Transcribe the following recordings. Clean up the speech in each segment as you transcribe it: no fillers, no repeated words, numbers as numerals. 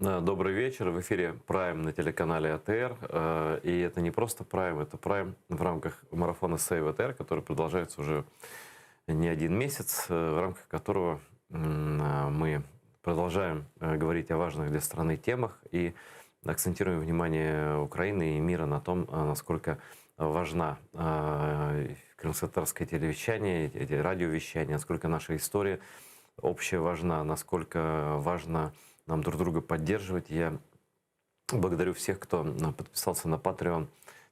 Добрый вечер. В эфире Прайм на телеканале АТР. И это не просто Прайм, это Прайм в рамках марафона Save АТР, который продолжается уже не один месяц, в рамках которого мы продолжаем говорить о важных для страны темах и акцентируем внимание Украины и мира на том, насколько важна крымско-татарское телевещание, радиовещание, насколько наша история общая важна, насколько важно нам друг друга поддерживать. Я благодарю всех, кто подписался на Patreon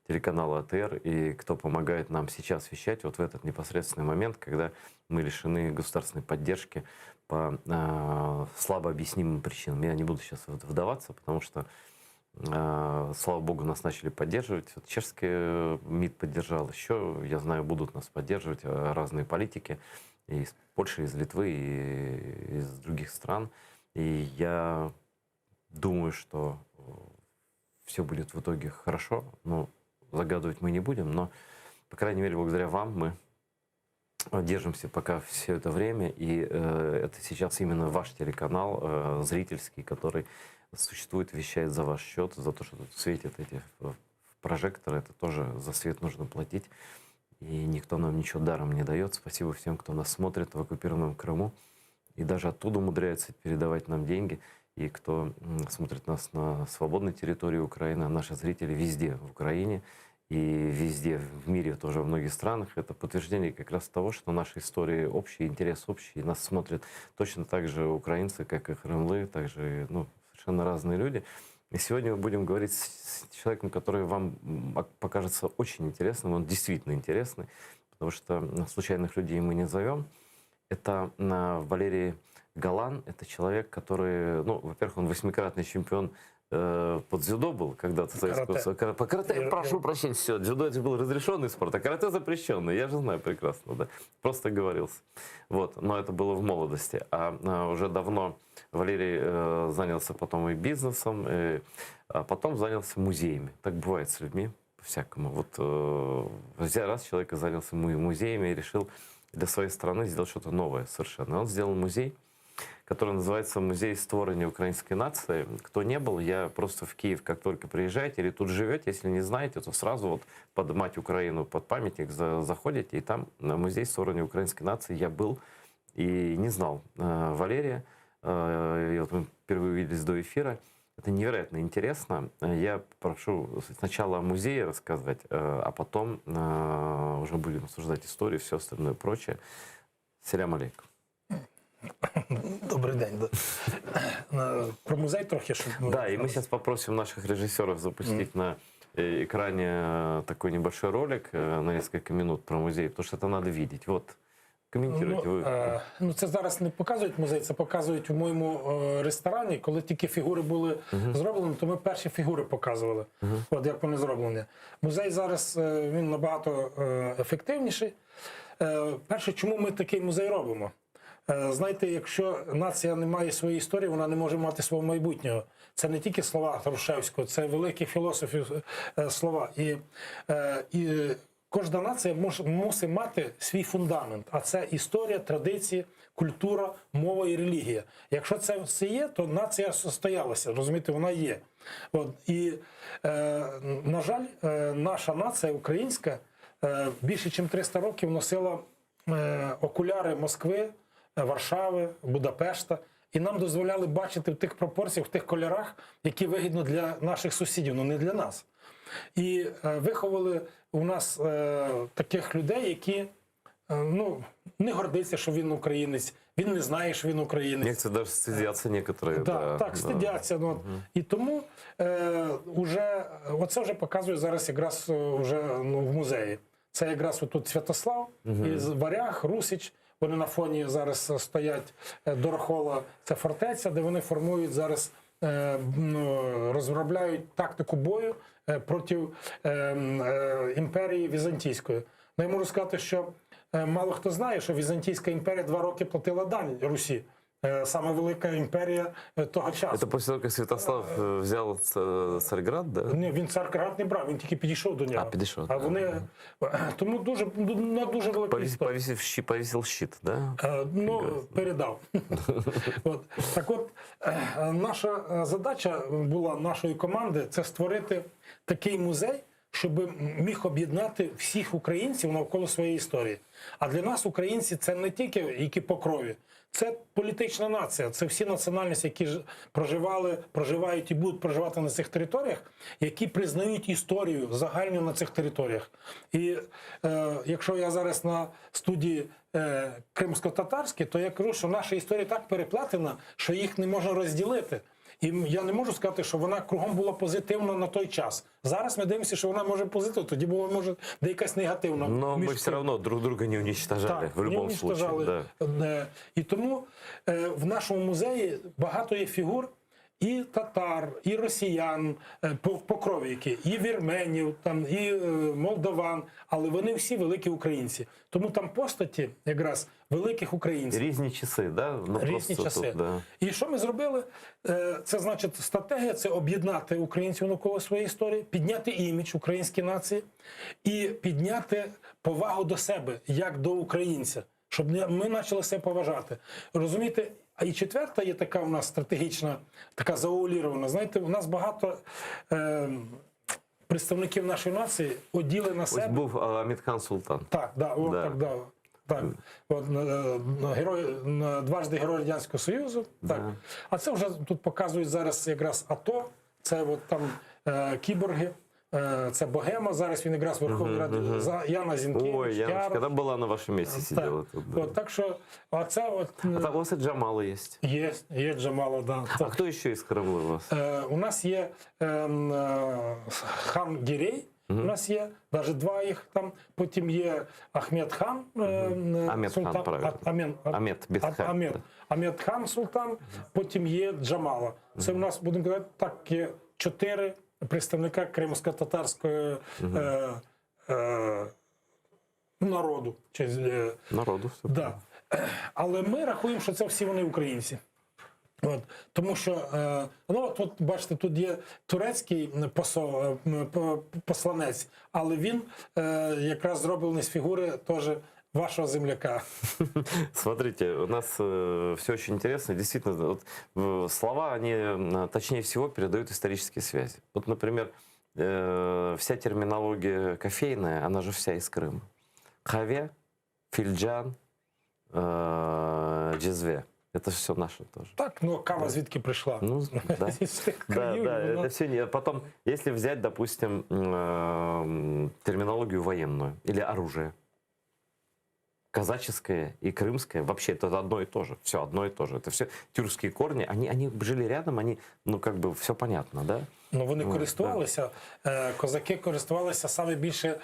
телеканала АТР и кто помогает нам сейчас вещать вот в этот непосредственный момент, когда мы лишены государственной поддержки по слабо объяснимым причинам. Я не буду сейчас вдаваться, потому что, слава богу, нас начали поддерживать. Вот чешский МИД поддержал, еще, я знаю, будут нас поддерживать разные политики и из Польши, из Литвы, и из других стран. И я думаю, что все будет в итоге хорошо. Ну, загадывать мы не будем, но, по крайней мере, благодаря вам мы держимся пока все это время. И это сейчас именно ваш телеканал, зрительский, который существует, вещает за ваш счет, за то, что тут светят эти прожекторы. Это тоже за свет нужно платить. И никто нам ничего даром не дает. Спасибо всем, кто нас смотрит в оккупированном Крыму. И даже оттуда умудряется передавать нам деньги. И кто смотрит нас на свободной территории Украины, а наши зрители везде в Украине и везде в мире, тоже во многих странах, это подтверждение как раз того, что наши истории общие, интерес общий, и нас смотрят точно так же украинцы, как и крымлы, также совершенно разные люди. И сегодня мы будем говорить с человеком, который вам покажется очень интересным, он действительно интересный, потому что случайных людей мы не зовем. Это Валерий Галан, это человек, который, во-первых, он 8-кратный чемпион по дзюдо был когда-то. По карате, прошу прощения, все, дзюдо это был разрешенный спорт, а карате запрещенный, я же знаю прекрасно, да, просто оговорился. Вот, но это было в молодости, а уже давно Валерий занялся потом и бизнесом, а потом занялся музеями. Так бывает с людьми, по-всякому. Вот раз человек занялся музеями и решил для своей страны сделать что-то новое совершенно. Он сделал музей, который называется «Музей створения украинской нации». Кто не был, я просто в Киев, как только приезжаете или тут живете, если не знаете, то сразу вот под «Мать Украину», под памятник заходите, и там на «Музей створения украинской нации» я был и не знал Валерия. И вот мы впервые увиделись до эфира. Это невероятно интересно. Я прошу сначала о музее рассказать, а потом уже будем обсуждать историю, все остальное прочее. Селям алейкум. Добрий день. Про музей трохи. Да, и мы сейчас попросим наших режиссеров запустить на экране такой небольшой ролик на несколько минут про музей, потому что это надо видеть. Вот. Коментуйте. Це зараз не показують музей, це показують у моєму ресторані. Коли тільки фігури були зроблені, то ми перші фігури показували, от як вони зроблені. Музей зараз він набагато ефективніший. Перше, чому ми такий музей робимо? Знаєте, якщо нація не має своєї історії, вона не може мати свого майбутнього. Це не тільки слова Грушевського, це великі філософи слова. І кожна нація мусить мати свій фундамент, а це історія, традиції, культура, мова і релігія. Якщо це все є, то нація состоялася, розумієте, вона є. От. І, на жаль, наша нація українська більше, ніж 300 років носила окуляри Москви, Варшави, Будапешта, і нам дозволяли бачити в тих пропорціях, в тих кольорах, які вигідно для наших сусідів, але не для нас. І виховали у нас таких людей, які не гордиться, що він українець, він не знає, що він українець. Некоторые даже стыдятся некоторые. Так, стидяться. І тому оце вже показує зараз якраз в музеї. Це якраз отут Святослав, із Варяг, Русич. Вони на фоні зараз стоять Дорохола, це фортеця, де вони формують зараз, розробляють тактику бою проти імперії Візантійської. Я можу сказати, що мало хто знає, що Візантійська імперія 2 роки платила дань Русі. Сама велика імперія того часу. Это после того, как Святослав взял Царьград, да? Ні, він Царьград не брав, він тільки підійшов до нього. А, підійшов, А вони, тому дуже велика історія. Повесил щит, да? Передав. От. Так от, наша задача була нашої команди – це створити такий музей, щоб міг об'єднати всіх українців навколо своєї історії. А для нас українці – це не тільки які по крові, це політична нація, це всі національності, які проживають і будуть проживати на цих територіях, які признають історію загальну на цих територіях. І якщо я зараз на студії кримсько-татарській, то я кажу, що наша історія так переплетена, що їх не можна розділити. І я не можу сказати, що вона кругом була позитивна на той час. Зараз ми дивимося, що вона може позитивна, тоді була, може, якась негативна. Но мы все равно друг друга не уничтожали, так, в любом случае. Да. І тому в нашому музеї багато є фігур і татар, і росіян, по крові які, і вірменів, там, і молдаван, але вони всі великі українці. Тому там постаті якраз великих українців. Різні часи, да? Ну, Різні часи. Тут, да. І що ми зробили? Це значить, стратегія – це об'єднати українців навколо своєї історії, підняти імідж української нації і підняти повагу до себе, як до українця, щоб ми почали себе поважати. Розумієте? А і четверта є така у нас стратегічна, така заулірована. Знаєте, у нас багато представників нашої нації оділи на себе. Ось був Амідхан Султан. Так, да, о, Да. так, да. Так, от, дважди Герой Радянського Союзу. Так. Да. А це вже тут показують зараз якраз АТО, це от там кіборги, це Богема, зараз він якраз в Верховній Раді, Яна Зінкевич, Ой, Яночка, Яров. когда была на вашем месте сидела тут. Да. От, так що, а це от, А там у вас и Джамала есть. є Джамала, да. А кто еще из Крыма у вас? У нас є хан Гірей, у нас є, навіть два їх там, потім є Ахмед хан, Амед хан, правильно. Амед Бетхан. Амед хан Султан, потім є Джамала. Це у нас, будемо казати, так, є 4 представника кримсько-татарського народу. Народу. Да. Але ми рахуємо, що це всі вони українці. От, тому що, от бачите, тут є турецький посланець, але він якраз зроблений з фігури теж вашого земляка. Смотрите, у нас все очень интересно. Действительно, вот, слова, они точнее всего передают исторические связи. Вот, например, вся терминология кофейная, она же вся из Крыма. Каве, фільджан, джезве. Это все наше тоже. Так, ну кава звідки прийшла? Ну, да. Да, это все не. Потом, если взять, допустим, терминологию военную или оружие, казаческое и крымское, вообще это одно и то же. Все одно и то же. Это все тюркские корни, они жили рядом, они, ну, как бы, все понятно, да? Ну, вони користувалися, козаки користувалися саме більше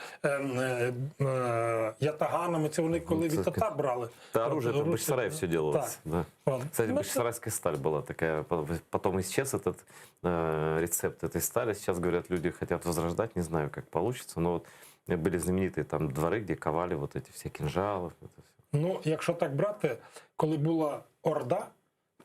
ятаганами, це вони коли від татар брали. Это оружие, это в Бахчисарае все делалось. Да. Кстати, бахчисарайская сталь была такая, потом исчез этот рецепт этой стали. Сейчас, говорят, люди хотят возрождать, не знаю, как получится, но вот были знаменитые там дворы, где ковали вот эти все кинжалы. Это все. Ну, якщо так брати, коли була Орда,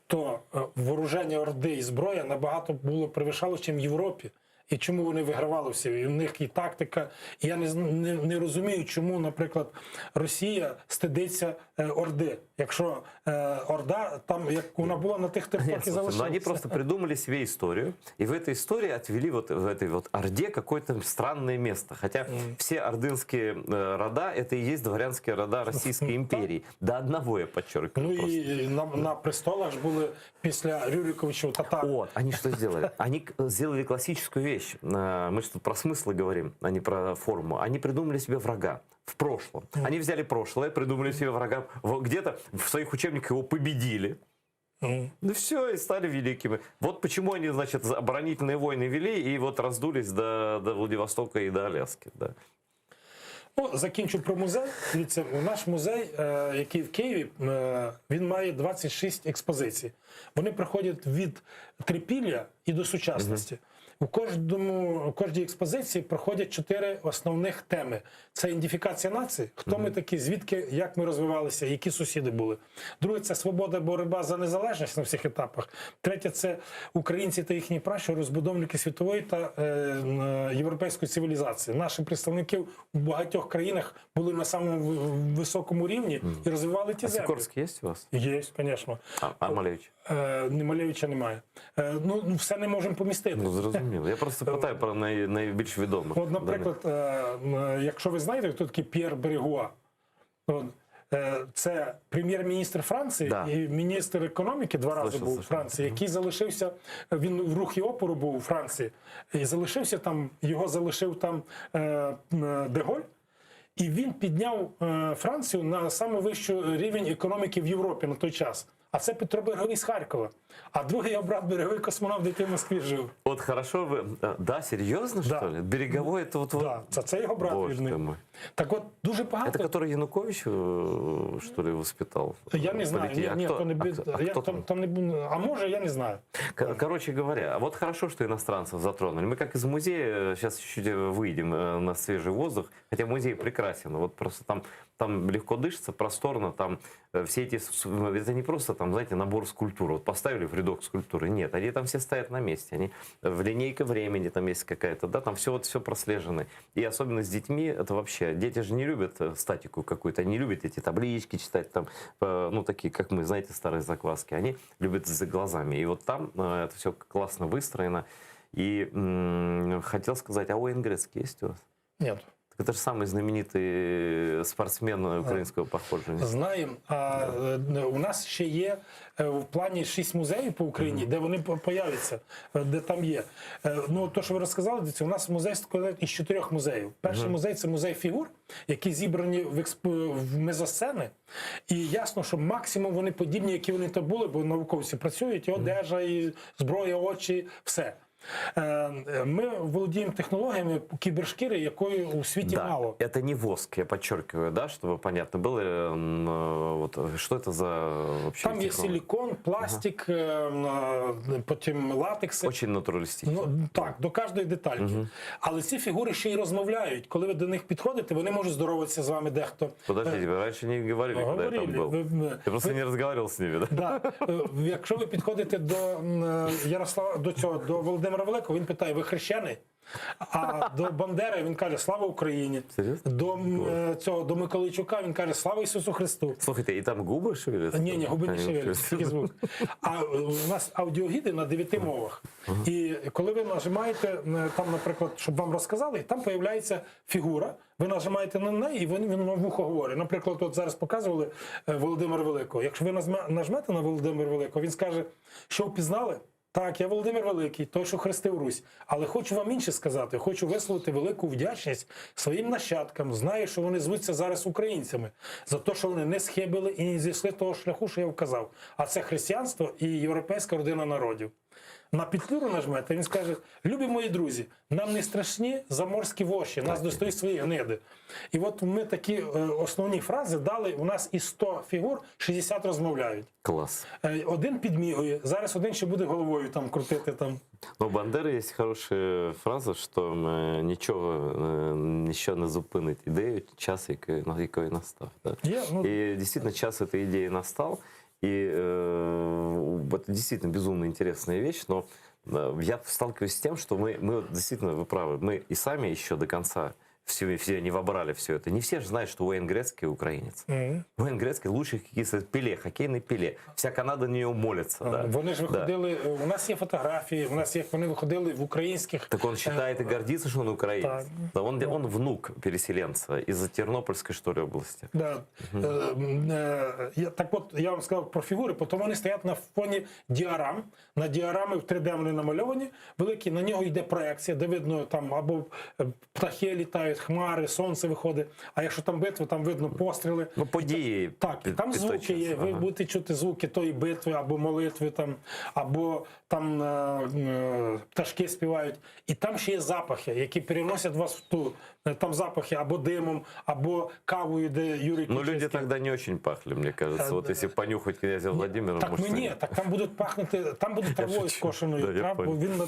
то вооруження Орди і зброя набагато було перевищало, ніж в Європі. І чому вони вигравали всі? І в них і тактика. І я не розумію, чому, наприклад, Росія стидиться Орди. Якщо Орда, там, як вона була на тих територіях і залишилася. Но они просто придумали себе историю, и в этой истории отвели вот в этой вот Орде какое-то странное место. Хотя все ордынские рода, это и есть дворянские рода Российской империи. До одного, я подчеркиваю. Ну і на престолах ж були після Рюриковича татар. Вот, они что сделали? Они сделали классическую вещь. Мы же тут про смыслы говорим, а не про форму. Они придумали себе врага в прошлом. Они взяли прошлое, придумали себе врага, где-то в своих учебниках его победили. Ну все, и стали великими. Вот почему они, значит, оборонительные войны вели и вот раздулись до Владивостока и до Аляски. Да. Ну, закінчу про музей. Дивіться, наш музей, який в Києві, він має 26 експозицій. Вони приходять від трипілля і до сучасності. у кожній експозиції проходять 4 основних теми. Це ідентифікація нації, хто ми такі, звідки, як ми розвивалися, які сусіди були. Друге – це свобода, боротьба за незалежність на всіх етапах. Третє – це українці та їхні пращури, розбудовники світової та європейської цивілізації. Наші представники у багатьох країнах були на самому високому рівні і розвивали ті землі. Сікорський є у вас? Є, звісно. А Малевич? Малевича немає. Ну, все не можемо помістити. Ну, зрозуміло. Я просто питаю про найбільш відомих. От, наприклад, якщо ви знаєте, хто такий П'єр Берегуа, це прем'єр-міністр Франції Да. і міністр економіки 2 рази був у Франції, який залишився, він в рухі опору був у Франції, і залишився там, його залишив там Де-Голь, і він підняв Францію на найвищий рівень економіки в Європі на той час. А це Петро Береговий з Харкова. А другий його брат Береговий космонавт, який в Москві жив. Вот хорошо вы... Да, серьезно, Да. что ли? Береговой это вот... Да, це його брат Боже рідний. ты мой. Так от, дуже багато... Это который Янукович, что ли, воспитал? Я не знаю, Политики? ні, кто- то не кто там? там не а може, я не знаю. Короче говоря, вот хорошо, что иностранцев затронули. Мы как из музея сейчас чуть-чуть выйдем на свежий воздух, хотя музей прекрасен. Вот просто там легко дышится, просторно, там все эти... Это не просто, там, знаете, набор скульптур. Вот поставили в рядок скульптуры. Нет, они там все стоят на месте. Они в линейка времени там есть какая-то, да, там все прослежено. И особенно с детьми, это вообще... Дети же не любят статику какую-то, они любят эти таблички читать, там, ну, такие, как мы, знаете, старые закваски. Они любят за глазами. И вот там это все классно выстроено. И хотел сказать, а Оуэн Грецкий есть у вас? Ні. Так это же самый знаменитый спортсмен украинского походження. Знаємо. А у нас ще є в плані 6 музеїв по Україні, де вони появляться, де там є. Ну, то, що ви розказали, у нас музей складається із 4 музеїв. Перший музей – це музей фігур, які зібрані в мезосцени. І ясно, що максимум вони подібні, які вони то були, бо науковці працюють, і одежа, і зброя, очі, все. Ми володіємо технологіями кібершкіри, якої у світі Да, мало. это не воск, я подчеркиваю, да, чтобы понятно было, вот, что это за вообще Там є технология? силікон, пластик, потім латекси. Очень натуралистично. Ну, так, до кожної детальки. Але ці фігури ще й розмовляють. Коли ви до них підходите, вони можуть здороватися з вами дехто. Подождите, вы раньше не говорили, когда я там был. Ви- Я просто не разговаривал с ними, да? Да. Якщо ви підходите до Ярослава, до Володимира Великого, він питає, ви хрещений? А до Бандери він каже, слава Україні. Серйозно? До Миколайчука він каже, слава Ісусу Христу. Слушайте, и там губы шевелятся? Ні, губи не Они шевеляться, тільки звук. А у нас аудіогіди на 9 мовах. І коли ви нажимаєте, там, наприклад, щоб вам розказали, там з'являється фігура, ви нажимаєте на неї, і він вам в ухо говорить. Наприклад, от зараз показували Володимира Великого. Якщо ви нажмете на Володимира Великого, він скаже, що впізнали? Так, я Володимир Великий, той, що хрестив Русь. Але хочу вам інше сказати, хочу висловити велику вдячність своїм нащадкам. Знаю, що вони звуться зараз українцями, за те, що вони не схибили і не зійшли того шляху, що я вказав. А це християнство і європейська родина народів. На петлюру нажмете, він скаже, любі мої друзі, нам не страшні заморські воші, нас достають свої гниди. І от ми такі основні фрази дали, у нас із 100 фігур 60 розмовляють. Класс. Один підмігує, зараз один ще буде головою там крутити там. Но у Бандери есть хорошая фраза, що нічого не зупинить ідею, час якої настав. Да? Є, ну, И действительно час этой идеи настал. И это действительно безумно интересная вещь, но я сталкиваюсь с тем, что мы вот действительно, вы правы, мы и сами еще до конца все не вобрали все это. Не все же знают, что Уэйн Грецкий украинец. Уэйн Грецкий лучший хоккеист Пеле, хоккейный Пеле. Вся Канада на нее молится. Да. Вони ж виходили, у нас є фотографії, у нас є, вони виходили в українських... Так он считает и гордится, что он украинец. Так. Да, он внук переселенца из Тернопольской, что ли, области. Да. Так от, я вам сказав про фігури, потім вони стоять на фоні діарам. На діарами в 3D вони намальовані, великі, на нього йде проекція, де видно там або птахи літають, знають, хмари, сонце виходить. А якщо там битва, там видно постріли. Ну, події. Так, і там звуки є. Ви будете чути звуки тої битви або молитви, там, або там пташки співають. І там ще є запахи, які переносять вас в ту. Там запахи або димом, або кавою, де Юрій Ну, Ключевський. люди тогда не очень пахли, мне кажется. Вот если понюхать князя Владимира, Так может, мені, так там будуть пахнути, там буде травою шучу. скошеною. Да, я понял.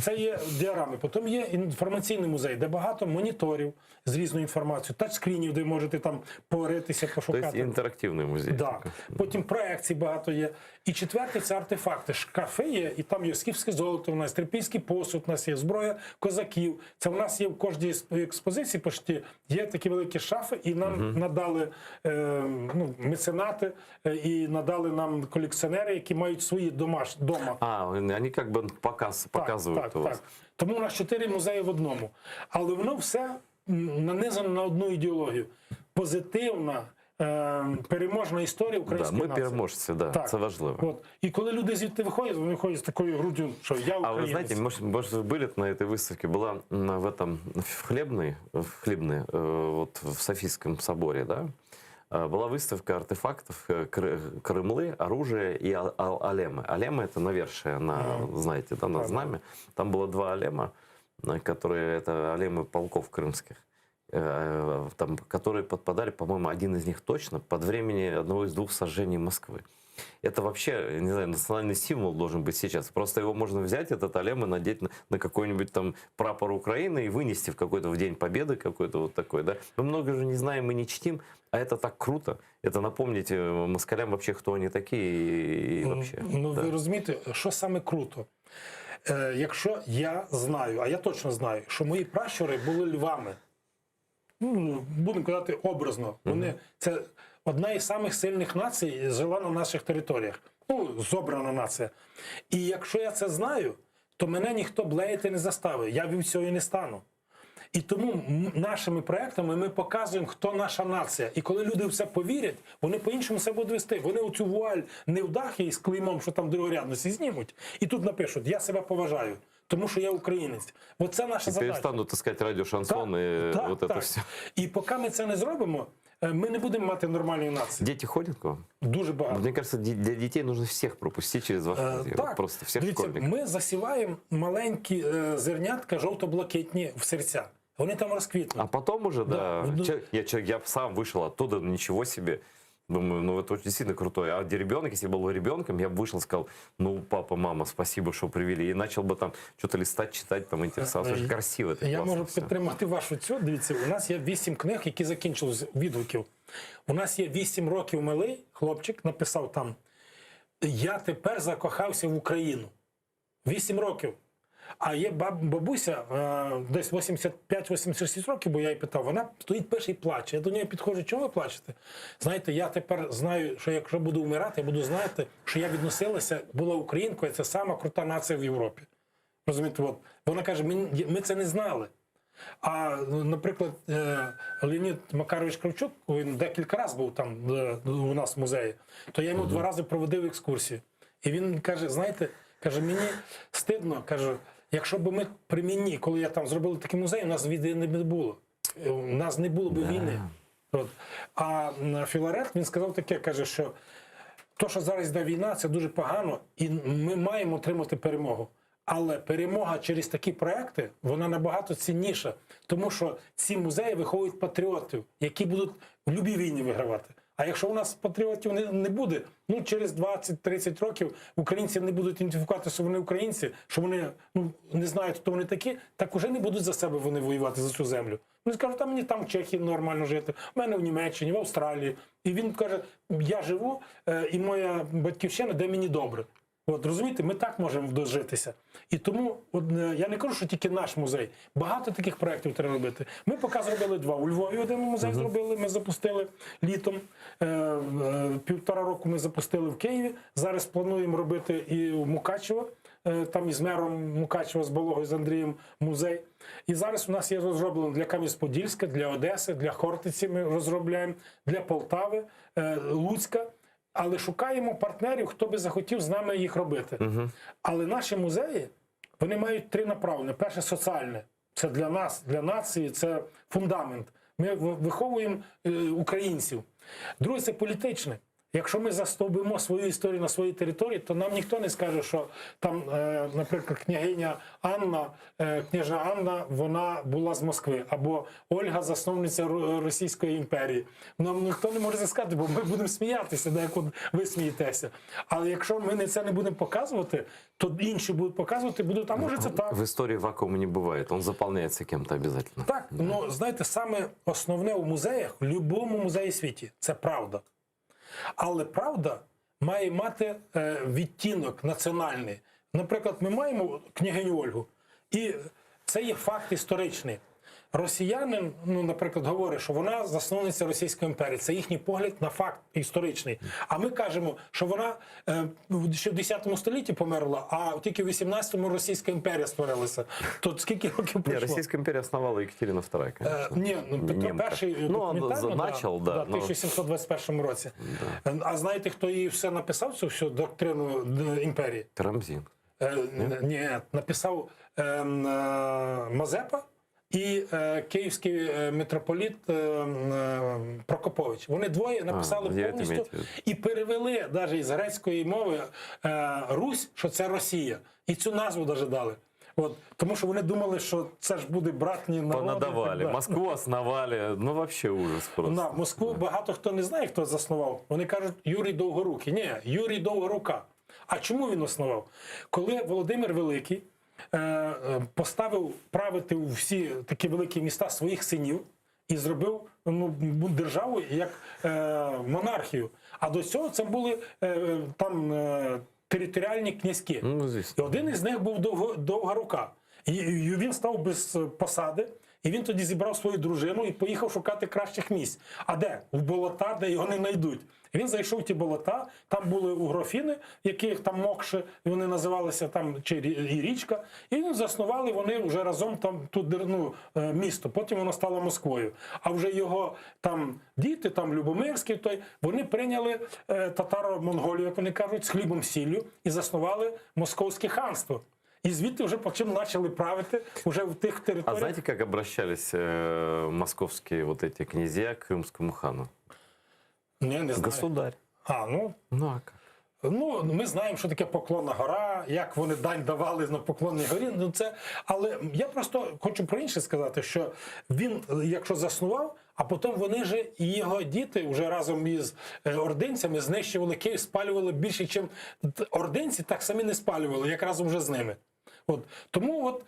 Це є діарами. Потім є інформаційний музей, де багато моніторів з різною інформацією, тачскрінів, де можете там поритися, То пошукати. есть интерактивный музей. Да. Потім проекцій багато є. І четвертий – це артефакти. Шкафи є, і там є скіфське золото, у нас трипільський посуд, у нас є зброя козаків. Це у нас є в кожній експозиції почти є такі великі шафи, і нам надали меценати, і надали нам колекціонери, які мають свої дома. А, они как бы показывают Так, у вас. так. Тому у нас 4 музеї в одному. Але воно все нанизано на одну ідеологію. Позитивна, переможна історія Да, української ми нації. переможці, да, Так. це важливо. От. І коли люди звідти виходять, вони виходять з такою груддю, що я А вы українець. знаете, может вы были на этой выставке, была в этом, в Хлебной, вот в Софийском соборе, да? Была выставка артефактов Крымлы, оружия и алемы. Алемы — это навершие на, знаете, да, на знамя. Там было 2 алема, которые, это алемы полков крымских, там, которые подпадали, по-моему, один из них точно, под времени одного из 2 сожжений Москвы. Это вообще, не знаю, национальный символ должен быть сейчас. Просто его можно взять, этот алем, и надеть на какой-нибудь там прапор Украины и вынести в какой-то в День Победы какой-то вот такой, да. Мы много же не знаем и не чтим, а это так круто. Это напомнить москалям вообще, кто они такие и вообще. Ну, да. ви розумієте, що саме круто? Якщо я знаю, а я точно знаю, що мої пращури були львами, ну, будемо казати образно, вони, це одна із самих сильних націй жила на наших територіях. Ну, зобрана нація. І якщо я це знаю, то мене ніхто блеяти не заставить. Я від цього і не стану. І тому нашими проектами ми показуємо, хто наша нація. І коли люди в це повірять, вони по-іншому себе будуть вести. Вони оцю вуаль не в дахи із клеймом, що там другорядності, знімуть. І тут напишуть: я себе поважаю, тому що я українець. Оце наша задача. Перестанут искать радио шансон и вот это все. І поки ми це не зробимо, ми не будемо мати нормальної нації. Дети ходят к вам? Дуже багато. Мне кажется, для детей нужно всех пропустить через ваш музей. Так, Просто всех дивіться, школьников. ми засіваємо маленькі зернятка жовто-блакитні в серця. Вони там розквітнуть. А потом уже, да, Да. я сам вышел оттуда, ничего себе. Думаю, ну это очень действительно крутое. А где ребенок, если был ребенком, я бы вышел и сказал: ну, папа, мама, спасибо, что привели. И начал бы там что-то листать, читать, там интересовался. Очень красиво это. Я можу все. підтримати вашу цю. Дивіться, у нас є 8 книг, які закінчили з відгуків. У нас є 8 років малий хлопчик, написав там: я тепер закохався в Україну. 8 років. А є бабуся, десь 85-86 років, бо я її питав, вона стоїть, пише і плаче. Я до неї підходжу: чого ви плачете? Знаєте, я тепер знаю, що якщо буду вмирати, я буду знати, що я відносилася, була українкою, це сама крута нація в Європі. Розумієте, от. Вона каже: ми це не знали. А, наприклад, Леонід Макарович Кравчук, він декілька разів був там у нас в музеї, то я йому 2 рази проводив екскурсію. І він каже: знаєте, каже, мені стидно, каже, якщо б ми при мені, коли я там зробив такий музей, у нас війни не було. У нас не було б війни. От. А Філарет, він сказав таке, каже, що то, що зараз йде війна, це дуже погано, і ми маємо отримати перемогу. Але перемога через такі проекти, вона набагато цінніша, тому що ці музеї виховують патріотів, які будуть в любій війні вигравати. А якщо у нас патріотів не буде, ну через 20-30 років українці не будуть ідентифікувати, що вони українці, що вони не знають, хто вони такі, так уже не будуть за себе вони воювати, за цю землю. Вони скажуть: та мені там в Чехії нормально жити, в мене в Німеччині, в Австралії. І він каже: я живу, і моя батьківщина, де мені добре. От, розумієте, ми так можемо дожитися. І тому, от, я не кажу, що тільки наш музей. Багато таких проєктів треба робити. Ми поки зробили 2. У Львові один музей зробили, ми запустили літом. 1,5 року ми запустили в Києві. Зараз плануємо робити і в Мукачево, там із мером Мукачева, з Балогою, з Андрієм музей. І зараз у нас є розроблено для Кам'янець-Подільська, для Одеси, для Хортиці ми розробляємо, для Полтави, Луцька. Але шукаємо партнерів, хто би захотів з нами їх робити. Але наші музеї, вони мають 3 направлення. Перше – соціальне. Це для нас, для нації, це фундамент. Ми виховуємо українців. Друге, це політичне. Якщо ми застовбимо свою історію на своїй території, то нам ніхто не скаже, що там, наприклад, княгиня Анна, княжна Анна, вона була з Москви, або Ольга, засновниця Російської імперії. Нам ніхто не може це сказати, бо ми будемо сміятися, як ви смієтеся. Але якщо ми це не будемо показувати, то інші будуть показувати, будуть, а може це так. В истории вакуума не бывает, он заполняется кем-то обязательно. Так, ну, знаєте, саме основне у музеях, в будь-якому музеї світі, це правда. Але правда має мати відтінок національний. Наприклад, ми маємо княгиню Ольгу, і це є факт історичний. Росіянин, ну, наприклад, говорить, що вона засновниця Російської імперії. Це їхній погляд на факт історичний. А ми кажемо, що вона ще в 10 столітті померла, а тільки в 18-му Російська імперія створилася. То скільки років Не, пройшло? Российская империя основала Екатерина II, конечно. Ні, ну, Петро Немка. І документально, начал, в да. но- 1721 році. А знаєте, хто її все написав, цю всю доктрину імперії? Карамзин. Ні, написав Мазепа і київський митрополіт Прокопович. Вони двоє написали я це повністю имею в виду. і перевели навіть із грецької мови Русь, що це Росія. І цю назву навіть дали. От, тому що вони думали, що це ж буде братні народи. Понадавали. Москву основали. Ну, вообще ужас просто. На Москву багато хто не знає, хто заснував. Вони кажуть, Юрій Довгорукий. Ні, Юрій Довгорука. А чому він основав? Коли Володимир Великий поставив правити у всі такі великі міста своїх синів і зробив державу як монархію. А до цього це були там територіальні князьки. Ну, звісно. І один із них був Довгорука. І він став без посади, і він тоді зібрав свою дружину і поїхав шукати кращих місць. А де? В болота, де його не знайдуть. І він зайшов в ті болота, там були угрофіни, яких там Мокши, і вони називалися там, чи і річка, і він заснували вони вже разом там тут місто. Потім воно стало Москвою. А вже його там діти, там Любомирський, вони прийняли татаро-монголію, як вони кажуть, з хлібом сіллю і заснували Московське ханство. І звідти вже потім почали правити уже в тих А територіях. знаете, как обращались московские вот эти князья к крымскому хану? Не знаю. Государь. Ну, а как? Ну, ми знаємо, що таке Поклонна гора, як вони дань давали на Поклонній горі. Але я просто хочу про інше сказати, що він, якщо заснував, а потім вони ж і його діти вже разом із ординцями знищували Київ, спалювали більше, ніж ординці, так самі не спалювали, як разом вже з ними. Тому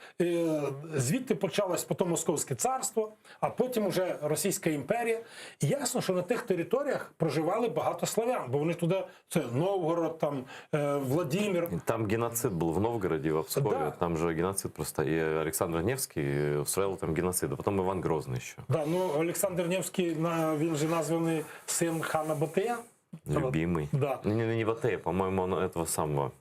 звідти почалось потім Московське царство, а потім вже Російська імперія. І ясно, що на тих територіях проживали багато славян, бо вони туди, це Новгород, там, Владимир. Там геноцид был в Новгороде, в Пскове. Да. Там же геноцид просто. И Александр Невский устроил там геноцид. А потом Иван Грозный еще. Да, Олександр Невський, він же названий син хана Батия. Любимый. Да. Не Батыя, по-моему, он этого самого.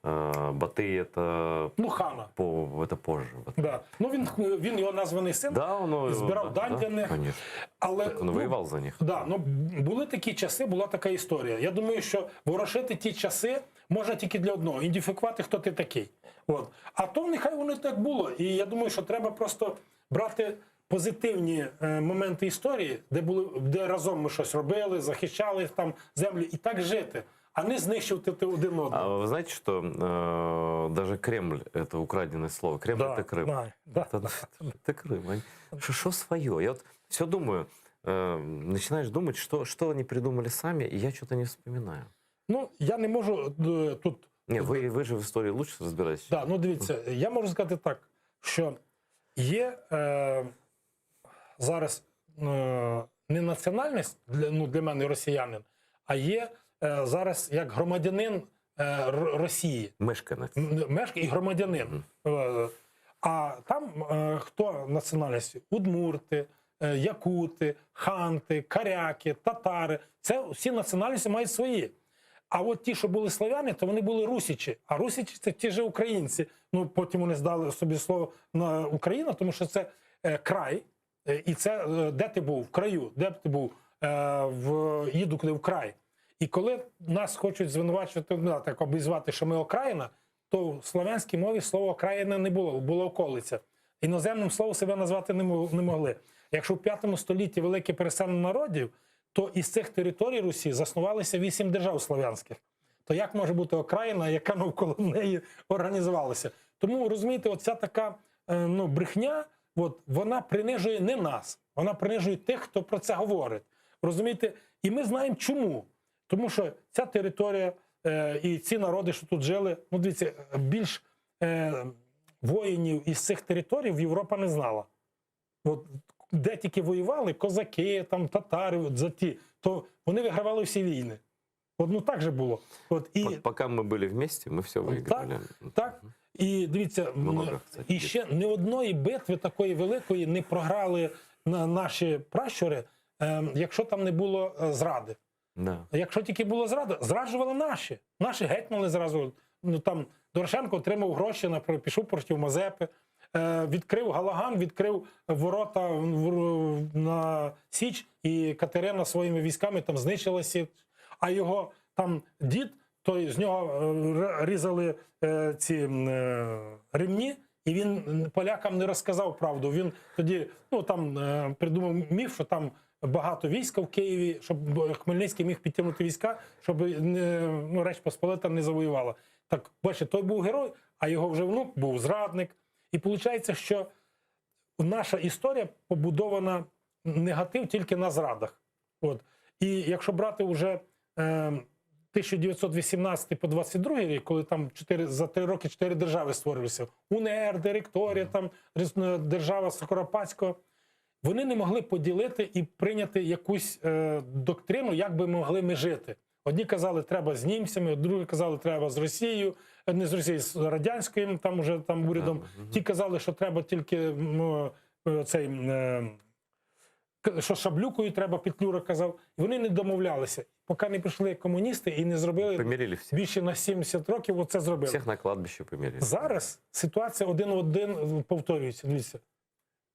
Батый это... Хана. Это позже. Да. Він його названий син, Да, он збирав дань для них. Конечно. Але, Так он воевал за них. Да, були такі часи, була така історія. Я думаю, що ворошити ті часи можна тільки для одного – ідентифікувати, хто ти такий. А то нехай воно так було. І я думаю, що треба просто брати позитивні моменти історії, де разом ми щось робили, захищали там землю, і так жити, а не знищувати один одного. А вы знаете, что даже Кремль – это украденное слово. Кремль – это Крым. Да. Это Крым. Что свое? Я вот все думаю, начинаешь думать, что они придумали сами, и я что-то не вспоминаю. Я не можу тут... Не, ви же в історії лучше розбираєтесь. Да, дивіться, я можу сказати так, що є зараз не національність для мене росіянин, а є зараз як громадянин Росії. Мешканець. І громадянин. А там хто національності? Удмурти, якути, ханти, коряки, татари. Це всі національності мають свої. А от ті, що були славяни, то вони були русичі. А русичі – це ті ж українці. Потім вони здали собі слово на Україна, тому що це край. І це де ти був? В краю. Де ти був? Їду куди в край. І коли нас хочуть звинувачувати, так обізвати, що ми окраїна, то в слов'янській мові слово окраїна не було, була околиця. іноземним словом себе назвати не могли. Якщо в 5 столітті велике переселення народів, то із цих територій Русі заснувалися 8 держав славянських. То як може бути окраїна, яка навколо неї організувалася? Тому, розумієте, оця така брехня, вона принижує не нас, вона принижує тих, хто про це говорить. Розумієте? І ми знаємо чому. Тому що ця територія і ці народи, що тут жили, дивіться, більш воїнів із цих територій Європа не знала. Де тільки воювали, козаки, там, татари, то вони вигравали всі війни. Так же було. Поки ми були вместе, ми все виграли. Так. І дивіться, і ще ні одної битви такої великої не програли наші пращури, якщо там не було зради. Да. Якщо тільки було зрада, зраджували наші. Наші гетьмали зразу. Там Дорошенко отримав гроші, наприклад, пішов проти Мазепи, відкрив Галаган, відкрив ворота на Січ, і Катерина своїми військами там знищила Січ. А його там дід, то з нього різали ці ремні, і він полякам не розказав правду. Він тоді придумав міф, що там багато війська в Києві, щоб Хмельницький міг підтягнути війська, щоб Речь Посполита не завоювала. Так, бачите, той був герой, а його вже внук був зрадник. І виходить, що наша історія побудована негатив тільки на зрадах. І якщо брати вже 1918 по 22 рік, коли там за 3 роки 4 держави створилися, УНР, Директорія, там держава Скоропадського, вони не могли поділити і прийняти якусь доктрину, як би могли ми жити. Одні казали, треба з німцями, другі казали, треба з Росією, не з Росією, з радянською урядом. Ті казали, що треба тільки що Шаблюкою треба, Петлюра казав. І вони не домовлялися. Поки не прийшли комуністи і не зробили більше на 70 років, оце зробили. Всіх на кладбище помірили. Зараз ситуація один в один повторюється. Дивіться.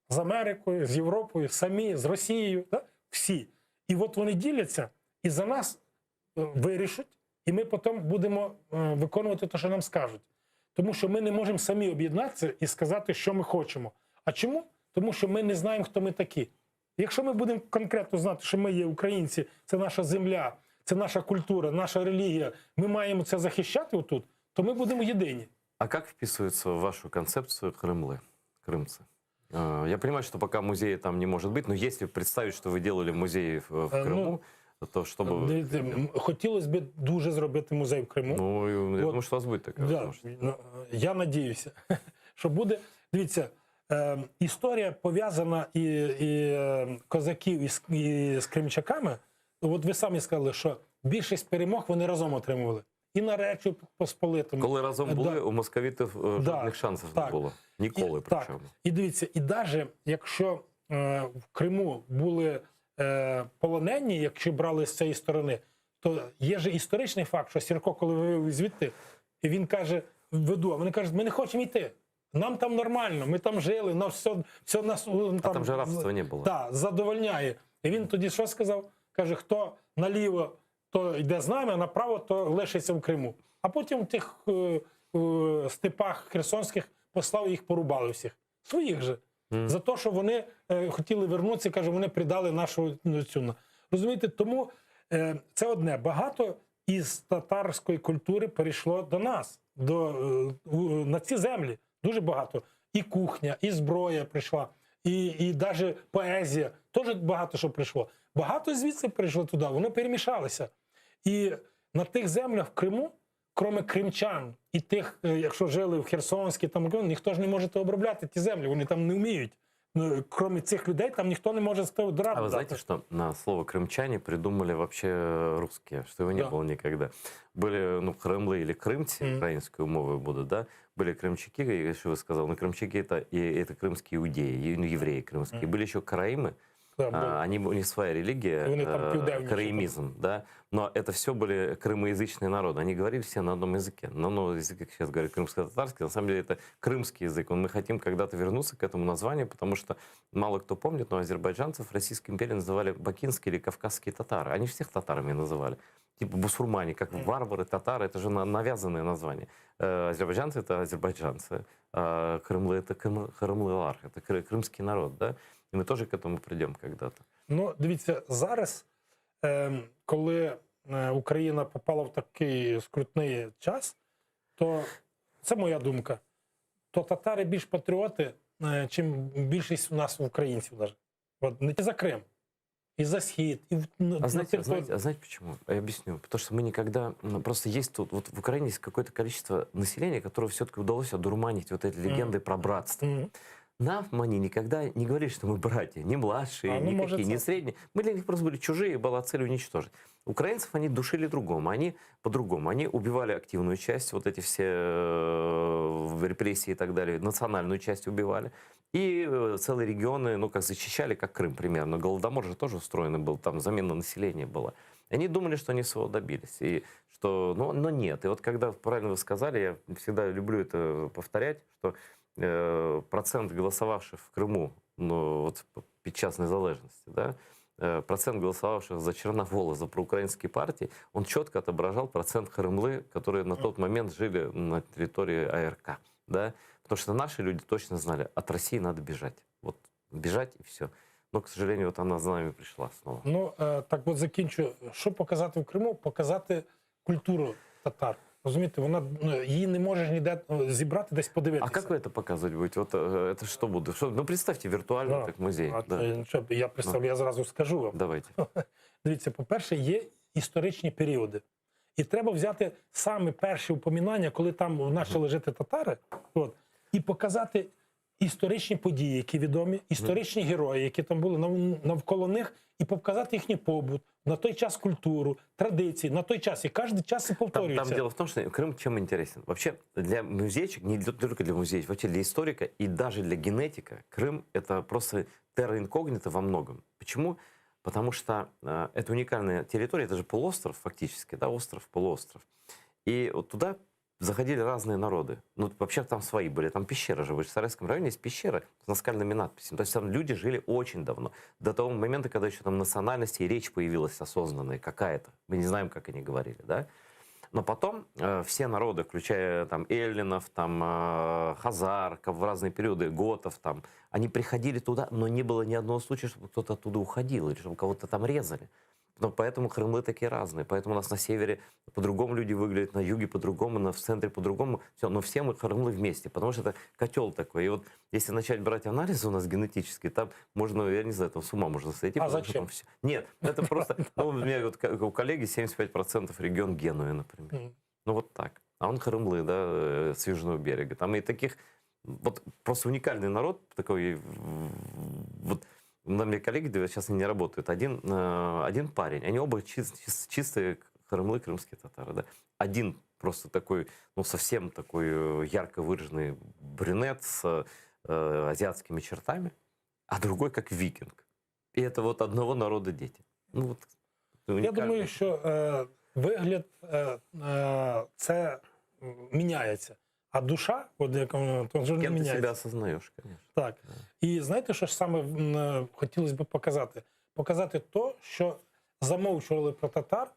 З Америкою, з Європою, самі, з Росією, всі. І вони діляться, і за нас вирішать, і ми потім будемо виконувати те, що нам скажуть. Тому що ми не можемо самі об'єднатися і сказати, що ми хочемо. А чому? Тому що ми не знаємо, хто ми такі. Якщо ми будемо конкретно знати, що ми є українці, це наша земля, це наша культура, наша релігія, ми маємо це захищати отут, то ми будемо єдині. А як вписується в вашу концепцію крымцы? Я понимаю, что пока музея там не может быть, но если представить, что вы делали музей в Крыму, то чтобы... Хотілося б дуже зробити музей в Криму. Я думаю, що у вас буде така можливість. Я надіюся, що буде. Дивіться, історія пов'язана і козаків, і з кримчаками. Ви самі сказали, що більшість перемог вони разом отримували. І на Речі Посполитому. Коли разом були, у московитів жодних шансів не було. Ніколи причому. І дивіться, і навіть якщо в Криму були полонені, якщо брали з цієї сторони, то є ж історичний факт, що Сірко, коли вивів звідти, і він каже, веду, а вони кажуть, ми не хочемо йти. Нам там нормально, ми там жили, нас все нас... Там же рабства не було. Так, задовольняє. І він тоді що сказав? Каже, хто наліво, то йде з нами, а направо, то лишиться в Криму. А потім в тих степах херсонських послав, їх порубали всіх. Своїх же. За те, що вони хотіли вернутися, каже, вони придали нашу цю. Розумієте, тому це одне. Багато із татарської культури перейшло до нас, на ці землі. Дуже багато. І кухня, і зброя прийшла, і навіть поезія. Теж багато що прийшло. Багато звідси прийшло туди, воно перемішалося. І на тих землях в Криму, крім кримчан і тих, якщо жили в Херсонській, ніхто ж не може обробляти ті землі, вони там не вміють. Крім цих людей, там ніхто не може драду дати. А вы знаете, что на слово «крымчане» придумали вообще русские, что его не было никогда. Были, крымлы или крымцы, украинской умовой будут, да? Были крымчаки, что вы сказали, крымчаки это крымские иудеи, евреи крымские. Были еще караимы, у них своя религия, караимизм, да? Но это все были крымоязычные народы. Они говорили все на одном языке. На одном языке, как сейчас говорят, крымско-татарский. На самом деле это крымский язык. Мы хотим когда-то вернуться к этому названию, потому что мало кто помнит, но азербайджанцев в Российской империи называли бакинские или кавказские татары. Они всех татарами называли. типа бусурмане, как варвары, татары, это же навязанные названия. Азербайджанцы — это азербайджанцы, а крымлы — это крымлылар, это крымский народ, да? И мы тоже к этому придем когда-то. Ну, дивіться, зараз, коли Україна попала в такий скрутний час, то це моя думка, то татари більш патріоти, чим більшість у нас українців навіть. От, не тільки за Крим, і за Схід, і А знаете почему? Я объясню. Потому что мы никогда... просто есть тут... Вот в Украине есть какое-то количество населения, которое все-таки удалось одурманить вот эти легенды про братство. Нам они никогда не говорили, что мы братья, не младшие, никакие, не средние. Мы для них просто были чужие, и была цель уничтожить. Украинцев они душили другому, они по-другому. Они убивали активную часть, вот эти все репрессии и так далее, национальную часть убивали. И целые регионы, ну, как зачищали, как Крым примерно. Голодомор же тоже устроен был, там замена населения была. Они думали, что они своего добились. И что, но нет. И вот когда, правильно вы сказали, я всегда люблю это повторять, что процент голосовавших в Крыму, ну, вот під час незалежности, да, процент голосовавших за Черновола, за проукраинские партии, он четко отображал процент крымлы, которые на тот момент жили на территории АРК. Да? Потому что наши люди точно знали, от России надо бежать. Вот бежать и все. Но, к сожалению, вот она за нами пришла снова. Ну, так от закінчу. Що показати в Криму? Показати культуру татар. Розумієте, вона, її не можеш ніде зібрати, десь подивитися. А как вы это показывать будете? Вот это что будет? Ну, представьте, виртуально, как музей. Я представлю, я зразу скажу вам. Давайте. Дивіться, по-перше, є історичні періоди. І треба взяти саме перші упомінання, коли там почали жити татари, от, і показати історичні події, які відомі, історичні герої, які там були навколо них, і показати їхній побут, на той час культуру, традиції, на той час. І кожен час це повторюється. Там дело в том, что Крым чем интересен. Вообще для музейчик, не только для музеев, вообще для историка и даже для генетика Крым — это просто терра инкогнито во многом. Почему? Потому что это уникальная территория, это же полуостров фактически, да, остров, полуостров. И вот туда заходили разные народы. Ну, вообще там свои были, там пещеры же. В Ижевсарайском районе есть пещеры с наскальными надписями. То есть там люди жили очень давно. До того момента, когда еще там национальности и речь появилась осознанная какая-то. Мы не знаем, как они говорили, да? Но потом все народы, включая там эллинов, там хазар, в разные периоды, готов, там, они приходили туда, но не было ни одного случая, чтобы кто-то оттуда уходил или чтобы кого-то там резали. Но поэтому крымлы такие разные. Поэтому у нас на севере по-другому люди выглядят, на юге по-другому, в центре по-другому. Все, но все мы крымлы вместе, потому что это котел такой. И вот если начать брать анализы у нас генетические, там можно, я не знаю, там с ума можно сойти. А зачем? Все... Нет, это просто... Ну, у меня вот у коллеги 75% регион Генуи, например. Ну вот так. А он крымлы, да, с Южного берега. Там и таких... Вот просто уникальный народ такой... Вот, у меня коллеги сейчас не работают. Один парень, они оба чистые крымлы, крымские татары. Да? Один просто такой, ну совсем такой ярко выраженный брюнет с азиатскими чертами, а другой как викинг. И это вот одного народа дети. Ну, вот, я думаю, що вигляд це міняється. А душа, от як воно, то вже не кем міняється. Ти себе осознаєш, звісно. Так. І знаєте, що ж саме хотілося б показати? Показати то, що замовчували про татар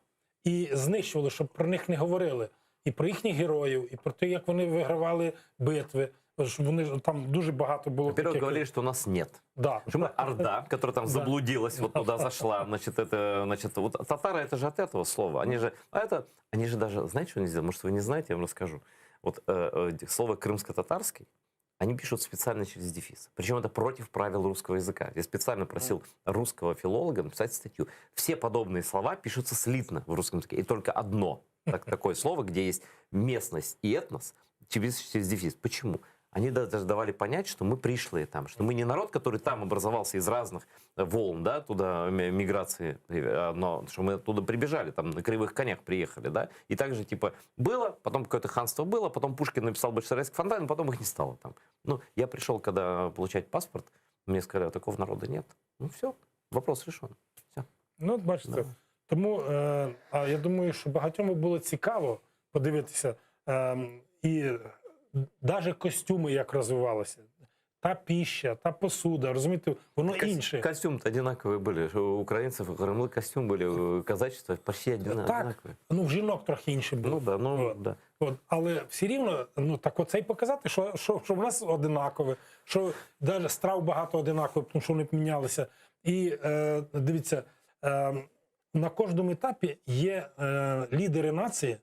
і знищували, щоб про них не говорили. І про їхніх героїв, і про те, як вони вигравали битви. Щоб вони, там дуже багато було Во-первых, таких... говорили, что у нас нет. Да. Что мы орда, которая там заблудилась, вот туда зашла. Значит, вот татары, это же от этого слова. Они же даже, знаете, что они сделали? Может, вы не знаете, я вам расскажу. Вот слово крымско-татарский они пишут специально через дефис. Причем это против правил русского языка. Я специально просил русского филолога написать статью. Все подобные слова пишутся слитно в русском языке. И только одно такое слово, где есть местность и этнос, через дефис. Почему? Они даже давали понять, что мы пришлые там, что мы не народ, который там образовался из разных волн, да, туда миграции, но что мы оттуда прибежали, там на кривых конях приехали, да, и также типа было, потом какое-то ханство было, потом Пушкин написал Бахчисарайский фонтан, потом их не стало там. Ну, я пришел, когда получать паспорт, мне сказали, такого народа нет. Ну все, вопрос решен. Все. Ну, бачите, да. Тому я думаю, що багатьом було цікаво подивитися і навіть костюми, як розвивалися. та піща, та посуда, розумієте, воно інше. Костюм-то одинаковые были. У украинцев Кремлы костюм были, казачество почти Так, одинаковые. ну в жінок трохи інші були. Ну да, ну От. да. От, але все рівно, ну так оце й показати, що в нас одинакове, що навіть страв багато одинакових, тому що вони помінялися. І дивіться, на кожному етапі є лідери нації,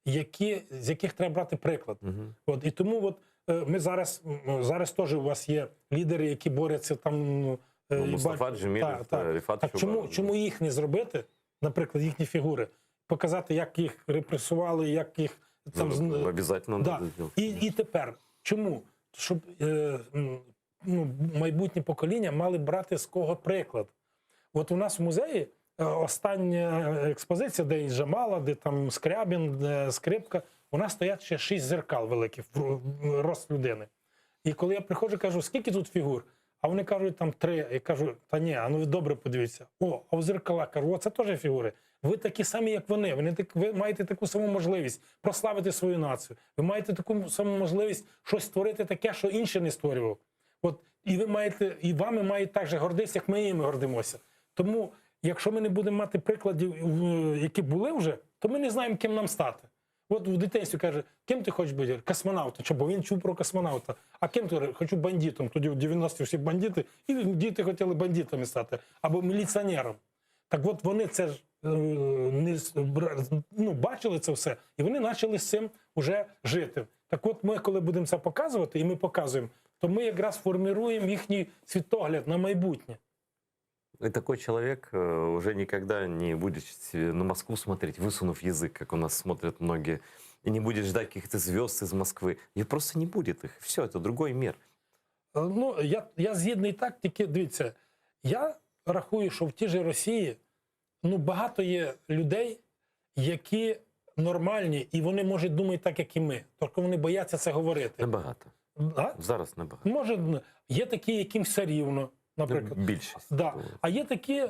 з яких треба брати приклад. От, і тому от, ми зараз теж у вас є лідери, які борються там. Мустафа Джемілєв, Ріфат Так чому їх не зробити, наприклад, їхні фігури, показати, як їх репресували, як їх там обов'язково да. надо зробити. І тепер чому? Щоб майбутнє покоління мали брати з кого приклад. От у нас в музеї остання експозиція, де і Джамала, де там Скрябін, де скрипка, у нас стоять ще 6 зеркал великих в рост людини. І коли я приходжу, кажу, скільки тут фігур? А вони кажуть, там 3. Я кажу, та ні, а ну ви добре подивіться. А в зеркала, кажу, о, це теж фігури. Ви такі самі, як вони. Ви маєте таку саму можливість прославити свою націю. Ви маєте таку саму можливість щось створити таке, що інший не створював. От, і вами мають так же гордитися, як ми їми гордимося. Тому, якщо ми не будемо мати прикладів, які були вже, то ми не знаємо, ким нам стати. От в дитинстві каже, ким ти хочеш бути? Космонавтом. Бо він чув про космонавта. А ким ти? Хочу бандитом. Тоді в 90-ті всі бандити, і діти хотіли бандитами стати. Або міліціонером. Так от вони це ж бачили це все, і вони почали з цим вже жити. Так от ми, коли будемо це показувати, і ми показуємо, то ми якраз формируємо їхній світогляд на майбутнє. И такой человек уже никогда не будет на Москву смотреть, высунув язык, как у нас смотрят многие, и не будет ждать каких-то звезд из Москвы. И просто не будет их. Все, это другой мир. Ну, я згідний так, тільки дивіться, я рахую, що в тій же Росії багато є людей, які нормальні, і вони, може, думають так, як і ми. Тільки вони бояться це говорити. Небагато. А? Зараз небагато. Може, є такі, яким все рівно, наприклад. Більшість. Да. А є такі,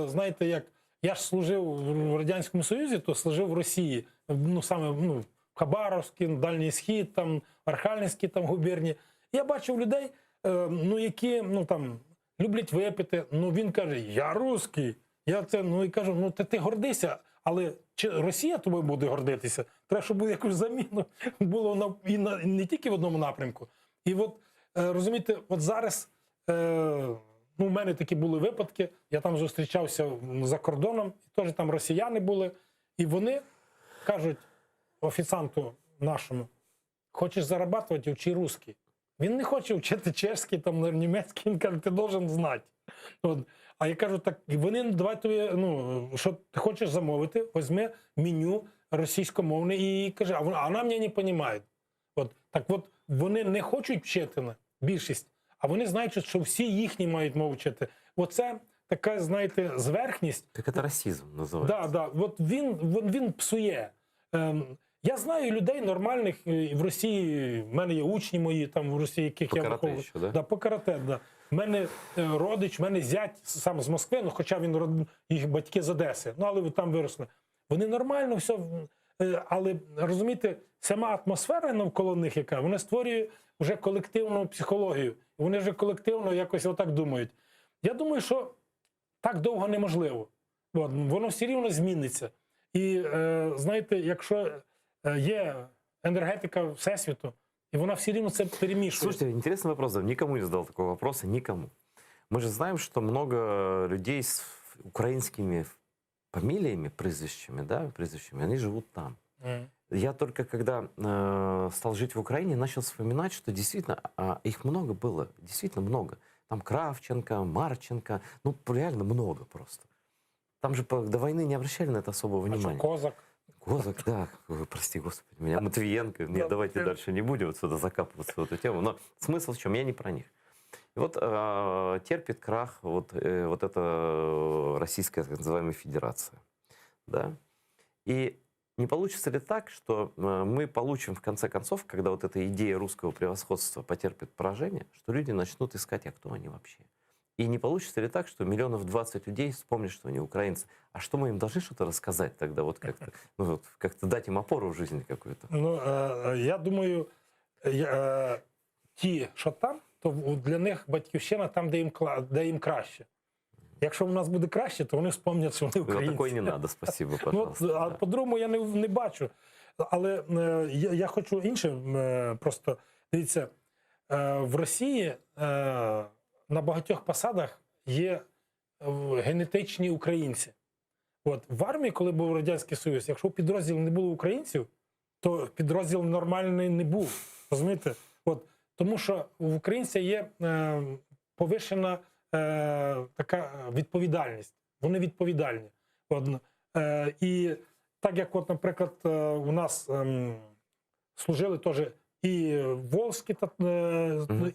знаєте, як я ж служив в Радянському Союзі, то служив в Росії. Саме в Хабаровській, Дальній Схід, там, Архангельській там, губернії. Я бачив людей, які люблять випити. Він каже, я русський. Я це, і кажу, ти гордися, але чи Росія тобою буде гордитися? Треба, щоб якусь заміну було не тільки в одному напрямку. І от, розумієте, от зараз у мене такі були випадки, я там зустрічався за кордоном, теж там росіяни були, і вони кажуть офіціанту нашому, хочеш зарабатувати, вчи русский. Він не хоче вчити чешський, там, німецький, він каже, ти должен знати. От. А я кажу, так, вони, давай тобі, що ти хочеш замовити, візьми меню російськомовне і каже, а вона мене не розуміє. Так от, вони не хочуть вчити, більшість, а вони знають, що всі їхні мають мову вчити. Оце така, знаєте, зверхність. Так це расизм називається. Да. От він псує. Я знаю людей нормальних в Росії, в мене є учні мої там в Росії, яких по я карате виховую. ще, да? Да, по карате, да. В мене родич, в мене зять сам з Москви, хоча їх батьки з Одеси, але там виросли. Вони нормально все, але, розумієте, сама атмосфера навколо них, яка, вона створює вже колективну психологію. Вони вже колективно якось отак думають. Я думаю, що так довго неможливо. Воно все рівно зміниться. І, знаєте, якщо є енергетика Всесвіту, и она все время это перемешивает. Слушайте, интересный вопрос. Никому не задал такого вопроса, никому. Мы же знаем, что много людей с украинскими фамилиями, прозвищами, они живут там. Я только когда стал жить в Украине, начал вспоминать, что действительно их много было, действительно много. Там Кравченко, Марченко, реально много просто. Там же до войны не обращали на это особого внимания. Козак. Козак, да. Ой, прости, Господи, меня. Матвиенко. Нет, давайте дальше не будем сюда закапываться в эту тему. Но смысл в чем? Я не про них. И вот терпит крах вот эта российская, так называемая, федерация. Да? И не получится ли так, что мы получим в конце концов, когда вот эта идея русского превосходства потерпит поражение, что люди начнут искать, а кто они вообще? И не получится ли так, что 20 миллионов людей вспомнят, что они украинцы? А что мы им должны что-то рассказать тогда? Вот как-то, как-то дать им опору в жизни какую-то? Я думаю, ті, що там, то для них батьківщина там, де їм краще. Якщо в нас буде краще, то вони вспомнять, що вони Ну, українці. такой не надо, спасибо, Ну, пожалуйста. а по-другому я не бачу. Але я хочу інше просто. Дивіться, в Росії на багатьох посадах є генетичні українці. От, в армії, коли був Радянський Союз, якщо в підрозділі не було українців, то підрозділ нормальний не був. Розумієте? От, тому що в українця є повишена така відповідальність. Вони відповідальні. От, і так як, от, наприклад, у нас служили теж і волзькі,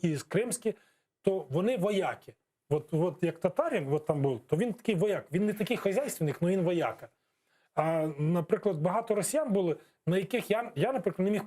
і кримські, то вони вояки. От як татарин от там був, то він такий вояк. Він не такий хазяйственник, але він вояка. А, наприклад, багато росіян були, на яких я наприклад, не міг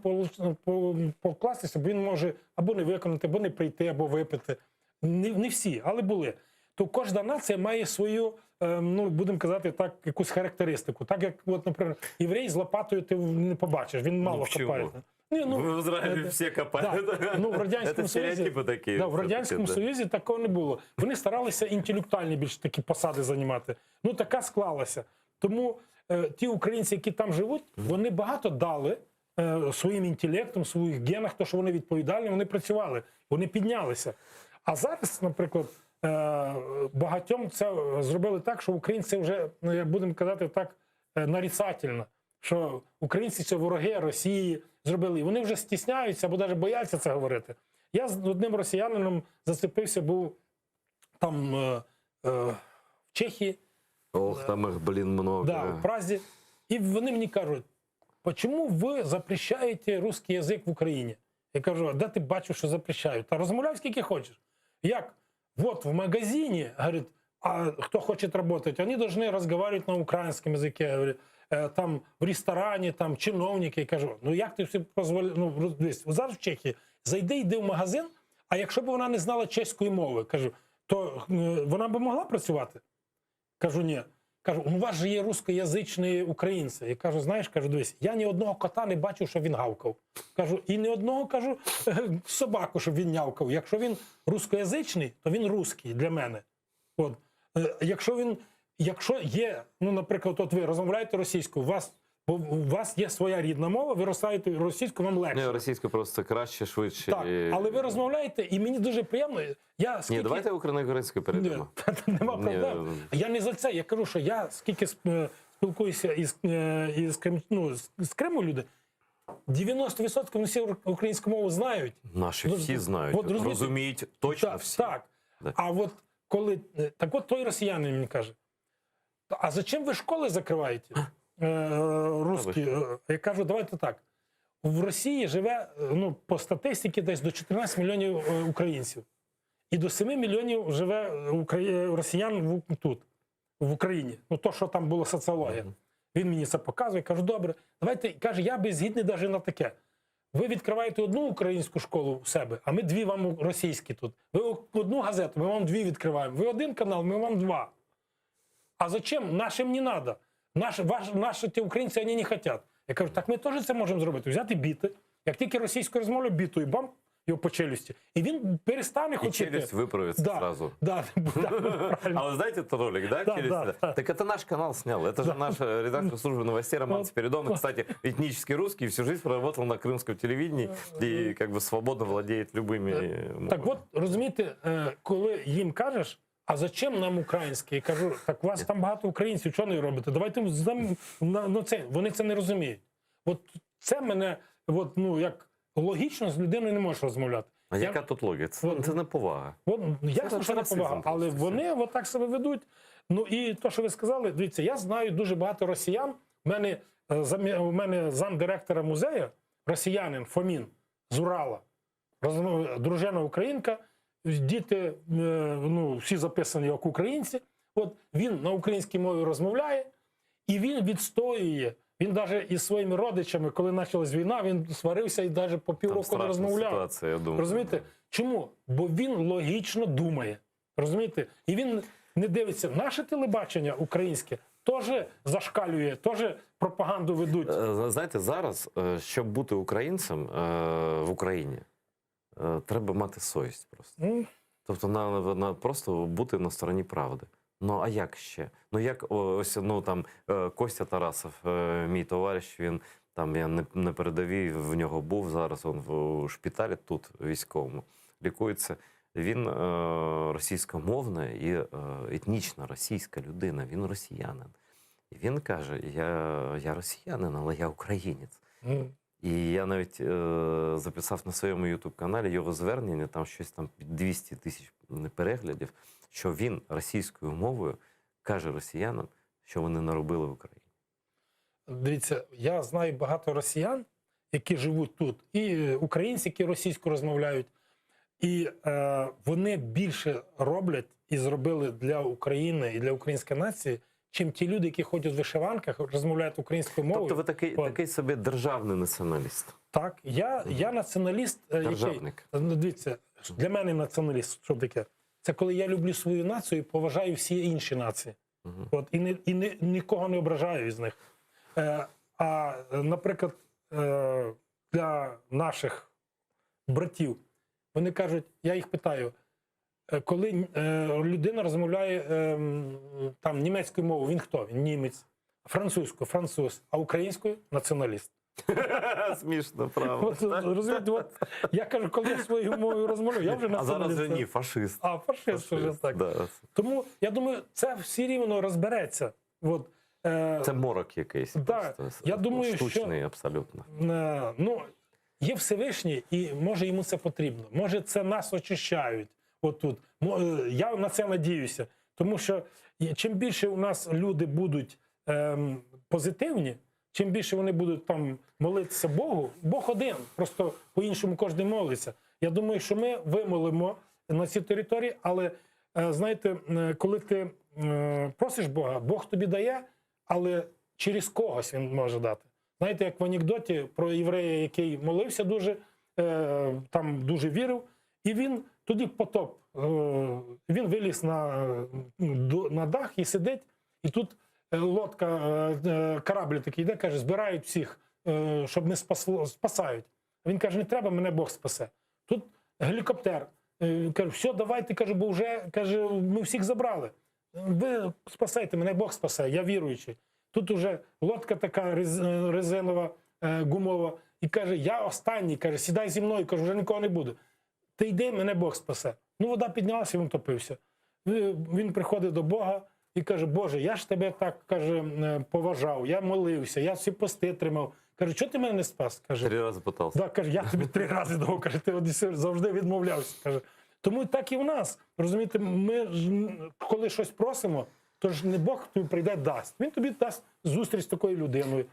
покластися, бо він може або не виконати, або не прийти, або випити. Не всі, але були. То кожна нація має свою, ну, будемо казати так, якусь характеристику. Так як, от, наприклад, єврей з лопатою ти не побачиш, він мало копає. В Израиле все копают. Да. Ну, в Радянському Союзі, такие. да, в Радянському Союзі такого не було. Вони старалися інтелектуальні більш такі посади займати. Ну, така склалася. Тому ті українці, які там живуть, вони багато дали своїм інтелектом, своїх генах, то, що вони відповідальні, вони працювали, вони піднялися. А зараз, наприклад, багатьом це зробили так, що українці вже, будемо казати так, нарицательно, що українці це вороги Росії зробили. І вони вже стісняються або навіть бояться це говорити. Я з одним росіянином зацепився, був там в Чехії. Ох, там их, блин, много. Да, в Празі. І вони мені кажуть, чому ви запрещаєте русский язик в Україні? Я кажу, а де ти бачив, що запрещають? Та розмовляй скільки хочеш. Як? Вот в магазине, говорит, а кто хочет работать, они должны разговаривать на украинском языке, говорит, там в ресторані, там чиновники. Я кажу, ну як ти все дозволяєш? Ну, зараз в Чехії зайди, йди в магазин, а якщо б вона не знала чеської мови, кажу, то вона б могла працювати? Кажу, ні. Кажу, у вас же є рускоязичні українці. Я кажу, знаєш, кажу, дивись, я ні одного кота не бачив, щоб він гавкав. Кажу, і ні одного, кажу, собаку, щоб він нявкав. Якщо він рускоязичний, то він русський для мене. От. Якщо є, ну, наприклад, от ви розмовляєте російською, у вас є своя рідна мова, ви розмовляєте російською, вам легше. Не, російською просто краще, швидше. Так, але ви розмовляєте, і мені дуже приємно. Ні, давайте українською перейдемо. Нема проблем. Я не за це. Я кажу, що я скільки спілкуюся з Криму люди, 90% вони всі українську мову знають. Наші всі знають, От, розуміють точно так, всі. Так. Да. А от коли... Так от той росіянин мені каже, а зачем ви школи закриваєте? Русські. Я кажу, давайте так. В Росії живе, ну, по статистиці, десь до 14 мільйонів українців. І до 7 мільйонів живе росіян тут, в Україні. Ну, то, що там була соціологія. Він мені це показує, кажу, добре, давайте, каже, я би згідний навіть на таке. Ви відкриваєте одну українську школу у себе, а ми дві вам російські тут. Ви одну газету, ми вам дві відкриваємо. Ви один канал, ми вам два. А зачем? Нашим не надо. Наші ті українці, вони не хочуть. Я кажу, так ми теж це можемо зробити. Взяти біти. Як тільки російською розмовляю, біту і бам, його по челюсті. І він перестане хотіти. И челюсть выправится сразу. Да, правильно. А вы знаете этот ролик, да? Да, Челюсть? да. Так это наш канал снял. Это же наш редактор службы новостей Роман Спиридонов. Кстати, этнический русский, всю жизнь проработал на крымском телевидении и как бы свободно владеет любыми мовами. Так от, розумієте, коли їм кажеш, а зачем нам українське? Я кажу, так у вас там багато українців, чого не робите? Давайте це. Вони це не розуміють. От це мене, от, ну, як логічно з людиною не можеш розмовляти. А яка тут логіка? Це не повага. Ясно, що не повага, але вони отак себе ведуть. Ну і то, що ви сказали, дивіться, я знаю дуже багато росіян. У мене замдиректора музею, росіянин Фомін з Урала, дружина українка, діти, ну, всі записані як українці. От він на українській мові розмовляє, і він відстоює. Він навіть із своїми родичами, коли почалась війна, він сварився і навіть по півроку не розмовляв. Ситуація, я думаю. Розумієте? Чому? Бо він логічно думає. Розумієте? І він не дивиться. Наше телебачення українське теж зашкалює, теж пропаганду ведуть. Знаєте, зараз, щоб бути українцем в Україні, треба мати совість просто. Ну, Тобто просто бути на стороні правди. Ну а як ще? Ну як ось там Костя Тарасов, мій товариш, він там я на передовій в нього був зараз. Він в шпиталі тут військовому лікується. Він російськомовна і етнічна російська людина. Він росіянин. І він каже: я росіянин, але я українець. І я навіть записав на своєму YouTube-каналі його звернення, там щось там 200 тисяч переглядів, що він російською мовою каже росіянам, що вони наробили в Україні. Дивіться, я знаю багато росіян, які живуть тут, і українці, які російською розмовляють, і вони більше роблять і зробили для України і для української нації, чим ті люди, які ходять в вишиванках, розмовляють українською мовою. Тобто ви такий собі державний націоналіст? Так, я націоналіст. Державник. Дивіться, для мене націоналіст, що таке? Це коли я люблю свою націю і поважаю всі інші нації. От, і нікого не ображаю із них. Наприклад, для наших братів, вони кажуть, я їх питаю, коли людина розмовляє там німецькою мовою, він хто? Він німець. Французькою, француз, а українською – націоналіст. Смішно, правда. Розумієте, я кажу, коли я своєю мовою розмовляю, я вже націоналіст. А зараз вже ні, фашист. А, фашист вже так. Да. Тому, я думаю, це всі рівно розбереться. От, це морок якийсь. Да, просто, я думаю, штучний абсолютно. Ну, є Всевишній, і може йому це потрібно. Може це нас очищають отут. Я на це надіюся. Тому що чим більше у нас люди будуть позитивні, чим більше вони будуть там молитися Богу, Бог один, просто по-іншому кожен молиться. Я думаю, що ми вимолимо на цій території, але, знаєте, коли ти просиш Бога, Бог тобі дає, але через когось він може дати. Знаєте, як в анекдоті про єврея, який молився дуже, там дуже вірив, і він тоді потоп. Він виліз на дах і сидить, і тут лодка, корабль такий йде, каже, збирають всіх, щоб не спасають. Він каже, не треба, мене Бог спасе. Тут гелікоптер. Каже, все, давайте, каже, бо вже, каже, ми всіх забрали. Ви спасайте, мене Бог спасе, я віруючий. Тут уже лодка така резинова, гумова, і каже, я останній, каже, сідай зі мною, каже, вже нікого не буде. Ти йди, мене Бог спасе. Ну, вода піднялася, він топився. Він приходить до Бога і каже, Боже, я ж тебе так, каже, поважав, я молився, я всі пости тримав. Каже, чого ти мене не спас? Каже, 3 рази питався. Да, каже, я тобі 3 рази дав, каже, ти завжди відмовлявся. Каже. Тому так і в нас. Розумієте, ми коли щось просимо, то ж не Бог тобі прийде, дасть. Він тобі дасть зустріч з такою людиною.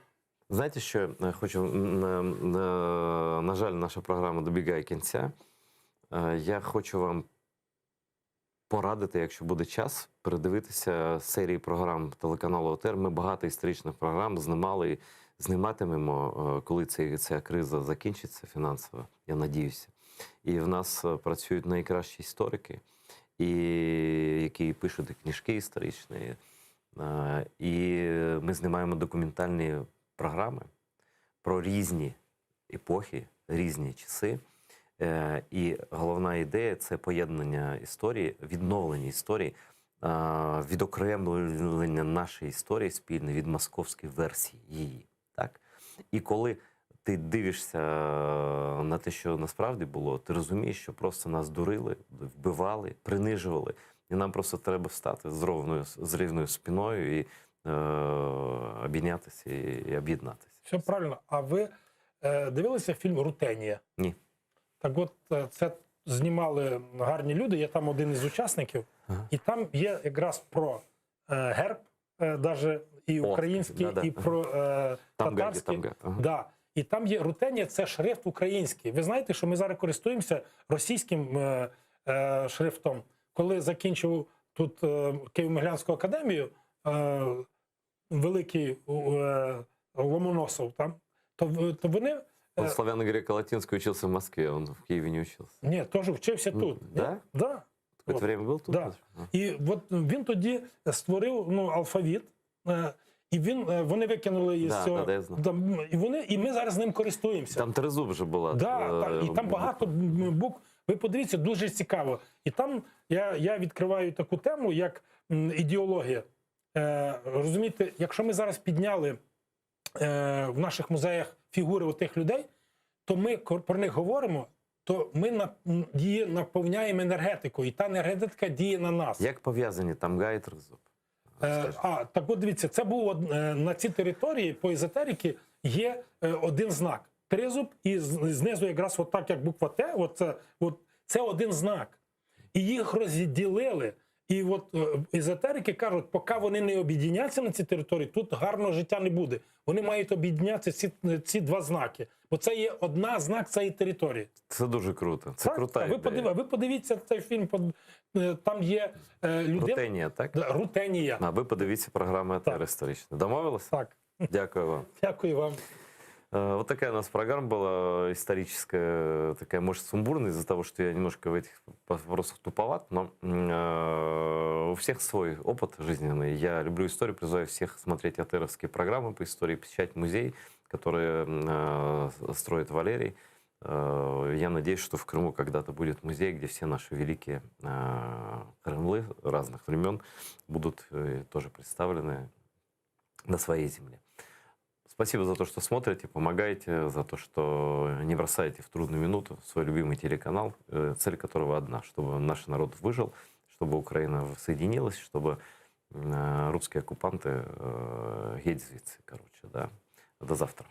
Знаєте, що я хочу, на жаль, наша програма добігає кінця. Я хочу вам порадити, якщо буде час, передивитися серії програм телеканалу ОТР. Ми багато історичних програм знімали і зніматимемо, коли ця криза закінчиться фінансово, я надіюся. І в нас працюють найкращі історики, які пишуть книжки історичні. І ми знімаємо документальні програми про різні епохи, різні часи. І головна ідея – це поєднання історії, відновлення історії, відокремлення нашої історії спільної від московської версії її. Так? І коли ти дивишся на те, що насправді було, ти розумієш, що просто нас дурили, вбивали, принижували. І нам просто треба встати з рівною спиною і обійнятися і об'єднатися. Все правильно. А ви дивилися фільм «Рутенія»? Ні. Так от, це знімали гарні люди, я там один із учасників, і там є якраз про герб, навіть і український, і про татарський. Да. І там є Рутенія, це шрифт український. Ви знаєте, що ми зараз користуємося російським шрифтом. Коли закінчив тут Києво-Могилянську академію, великий Ломоносов там, то вони... Он славяно-греко-латинский учился в Москве, он в Киеве не учился. Ні, теж вчився тут. Да? Да. Какое-то время был тут? Да. І от він тоді створив алфавіт, І вони викинули із Да, цього. да, я знаю. І ми зараз ним користуємося. Там тризуб же була. І там багато букв. Ви подивіться, дуже цікаво. І там я відкриваю таку тему, як ідеологія. Розумієте, якщо ми зараз підняли в наших музеях фігури отих людей, то ми про них говоримо, то ми наповняємо енергетикою, і та енергетика діє на нас. Як пов'язані там Гай і тризуб? Так от дивіться, це був на цій території по езотерики є один знак. Тризуб і знизу якраз отак, як буква Т, це один знак. І їх розділили. І от езотерики кажуть, поки вони не об'єдняться на цій території, тут гарного життя не буде. Вони мають об'єднятися ці два знаки. Бо це є одна знак цієї території. Це дуже круто. Це крута ідея. Ви подивіться цей фільм, там є людина... Рутенія, так? Рутенія. А ви подивіться програму «Етер історична». Домовились? Так. Дякую вам. Дякую вам. Вот такая у нас программа была историческая, такая, может, сумбурная из-за того, что я немножко в этих вопросах туповат, но у всех свой опыт жизненный. Я люблю историю, призываю всех смотреть атеровские программы по истории, посещать музей, который строит Валерий. Я надеюсь, что в Крыму когда-то будет музей, где все наши великие Кремлы разных времен будут тоже представлены на своей земле. Спасибо за то, что смотрите, помогаете, за то, что не бросаете в трудную минуту свой любимый телеканал, цель которого одна, чтобы наш народ выжил, чтобы Украина соединилась, чтобы русские оккупанты геть звідси, короче, да. До завтра.